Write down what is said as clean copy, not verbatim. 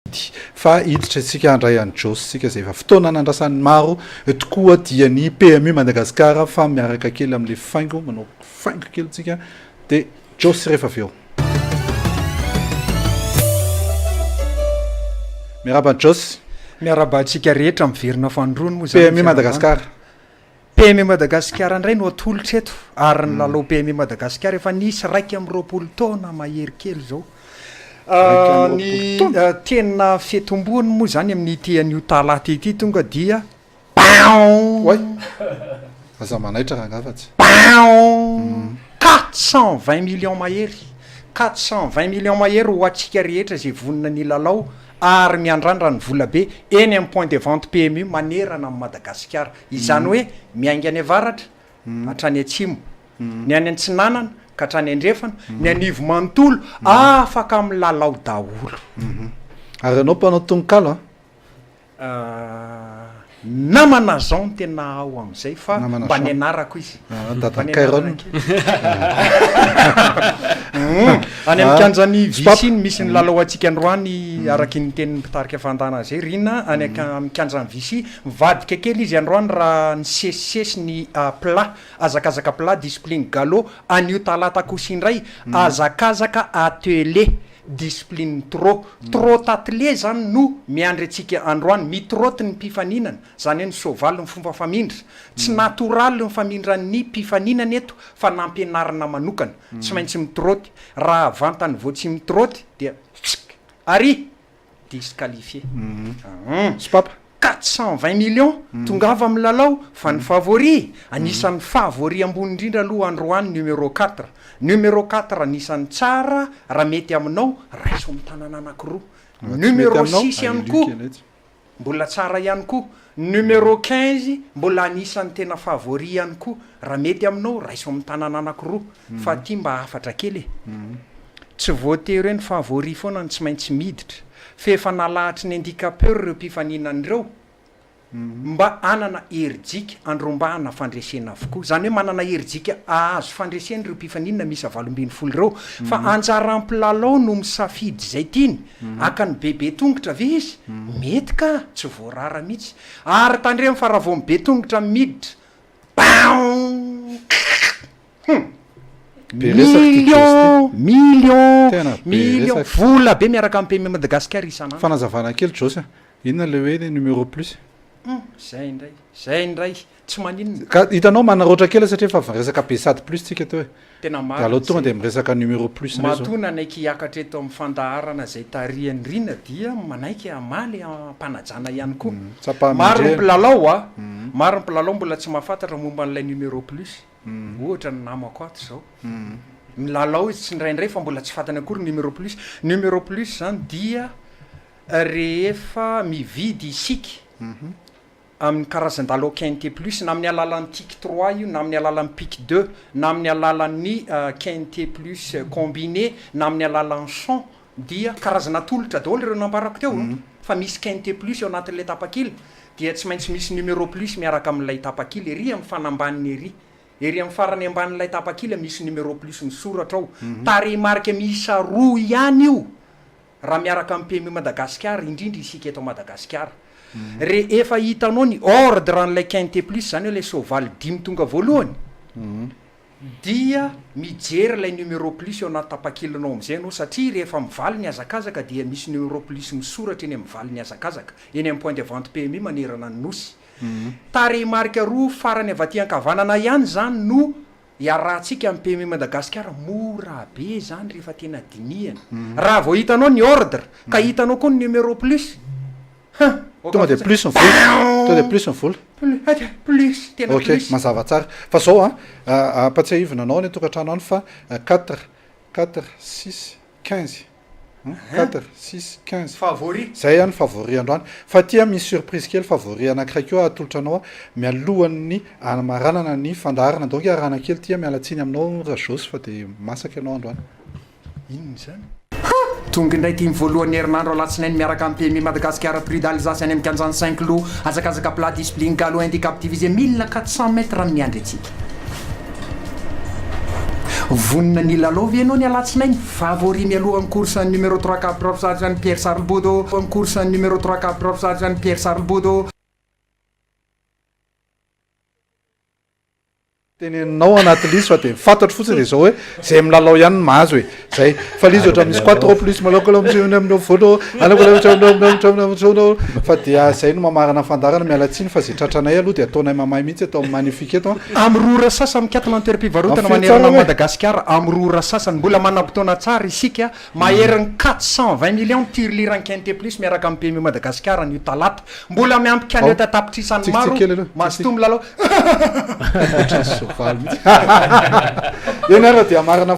fa hiditra isika andray any Joyce sika zay efa fotoana nandrasan'ny maro tokoa dia ny PMU Madagasikara fa miaraka kely amin'le faingo manao faingo kely tsika de Joyce rehefa avy eo. Miaraba Joyce. Miaraba antsika rehetra miverina fandroany moa zany. PMU Madagasikara. PMU Madagasikara indray no atolotra eto ary ny lalao PMU Madagasikara efa nisy raiky amin'ny 20 taona mahery kely zao. Ny tena fetombony moa zany amin'ny tean'io talata ity tonga dia Way. Aza manaitra raha ngafatsy. 420 millions mahery. 420 millions mahery ho atsika rehetra zay vonina ny lalao ary miandrandra ny vola be eny amin'ny point de vente PMU manerana amin'ny Madagasikara. Izany hoe miainga any avaratra hatrany atsimo, ny any Antsinanana ka hatrany andrefana, ny anivo manontolo afaka amin'ny lalao daholo. Ary anao mpanao tononkalo namana zao ny tena ao amin'izay fa mba ny anarako izy. Any amin'ny kanjany visiny misy ny lalao atsika androany araky ny tenin'ny mpitarika fandana zay rina any amin'ny kanjany visy mivadika kely izy androany raha ny sesisesy ny plat hazakazaka plat discipline galop an'io talata kosa indray hazakazaka atelier discipline trop tatlé zany no miandry atsika androany mitroty ny mpifaninana zany hoe ny soavaly ny fomba famindra tsy natoraly ny famindran'ny mpifaninana eto fa nampianarana manokana tsy maintsy mitroty raha vantany vao tsy mitroty dia ary disqualifié. Sopapa 420 millions tongava amin'ny lalao fa ny favori anisan'ny favori ambony indrindra aloha androany numéro 4 numéro 4 anisan'ny tsara raha mety aminao raiso amin'ny tanana anankiroa. Numéro 6 ihany koa mbola tsara ihany koa. Numéro 15 mbola anisan'ny tena favori ihany koa raha mety aminao raiso amin'ny tanana anankiroa fa ty mba afatra kely tsy voatery hoe ny favori foana ny tsy maintsy miditra fa efa nalahatry ny handicapeur ireo mpifaninan'ireo mba anana herijika andrombahana fandresena avokoa zany hoe manana herijika ahazo fandresena ireo mpifaninana misy 20 ireo fa anjaram-pilalao no misafidy zay tiny aka ny bebe tongotra ve izy mety ka tsy voarara mihitsy ary tandremy fa raha vao mibe tongotra miditra million vola be miaraka amin'ny PMU Madagasikara isanandro. Fanazavana kely Joyce inona le hoe numéro plus zay indray tsy maninona ka hitanao manaroatra kely satria fa resaka besady plus tsika teo tena maro aloha tonga de miresaka numéro plus matona anaiky hiakatra eto amin'ny fandaharana zay tariany rina dia manaiky amaly ampanajana ihany koa maro ny mpilalao maro ny mpilalao mbola tsy mahafantatra momba n'ilay numéro plus ohatra ny namako ato zao milalao izy tsy ndraindray fa mbola tsy fantany akory numéro plus zany dia rehefa mividy isika amin'ny karazan-dalao quinté plus na amin'ny alalan'ny tic 3 io na amin'ny alalan'ny pic 2 na amin'ny alalan'ny quinté plus combiné na amin'ny alalan'ny son dia karazana tolotra daholo ireo nambarako teo fa misy quinté plus eo anatin'ilay tapakily dia tsy maintsy misy numéro plus miaraka amin'ilay tapakily ery amin'ny fanambaniny ery amin'ny farany ambanin'ilay tapakily misy numéro plus misoratra ao tarehimarika miisa 2 ihany io raha miaraka amin'ny PMU Madagasikara indrindra isika eto Madagasikara rehefa hitanao ny ordre an'ilay quinté plus zany hoe ilay soavaly 5 tonga voalohany dia mijery ilay numéro plus eo anaty tapakilinao amin'izay anao satria rehefa mivaly ny hazakazaka dia misy numéro plus misoratra eny amin'ny valy ny hazakazaka eny amin'ny point de vente PMU manerana ny nosy tarehimarika 2 farany avy aty ankavanana ihany zany no iarahantsika amin'ny PMU Madagasikara mora be zany rehefa tena dinihana raha vao hitanao ny ordre ka hitanao koa ny numéro plus tonga de plus ny vola tonga de plus ny vola plus tena ok mazava tsara fa zao ampatsiahivina anao ny tokantrano any fa 4 6 15 4 6 15 favori zay ihany favori androany fa tia misy surprise kely favori anankiray keo atolotra anao mialohan'ny maranana ny fandaharana donc arahana kely tia mialatsiny aminao raha Joyce fa de masaka ianao androany inona zany tonga indray ty voalohany herinandro alatsinainy miaraka amin'ny PMU Madagasikara prix d'alisation amin'ny kanjany 5 lo hazakazaka plat discipline galop handicap divisé 1400 mètres amin'ny andry atsika vonina ny lalao ve ianao ny alatsinainy favori mialohan'ny course numéro 3 cap professeur Jean Pierre Sarlbodo en course numéro 3 cap professeur Jean Pierre Sarlbodo teninao anaty lisy fa de fantatro fotsiny de zao hoe zay milalao ihany ny mahazo hoe zay fa lizy ohatra misy 4 plus maloko aminao vono fa dia zay no mamarana fandarana mialatsiny fa zay tratranay aloha de ataonay mamay mihitsy atao Ma'Nifik eto amrora sasany mikatona ny toeram-pivarotana manerana Madagasikara amrora sasany mbola manam-potoana tsara isika maheriny 420 millions tirelire quinte plus miaraka amin'ny Pmu Madagasikara ny talata mbola miampy kaneta tapitrisany maro masoto milalao eny ara dia amarana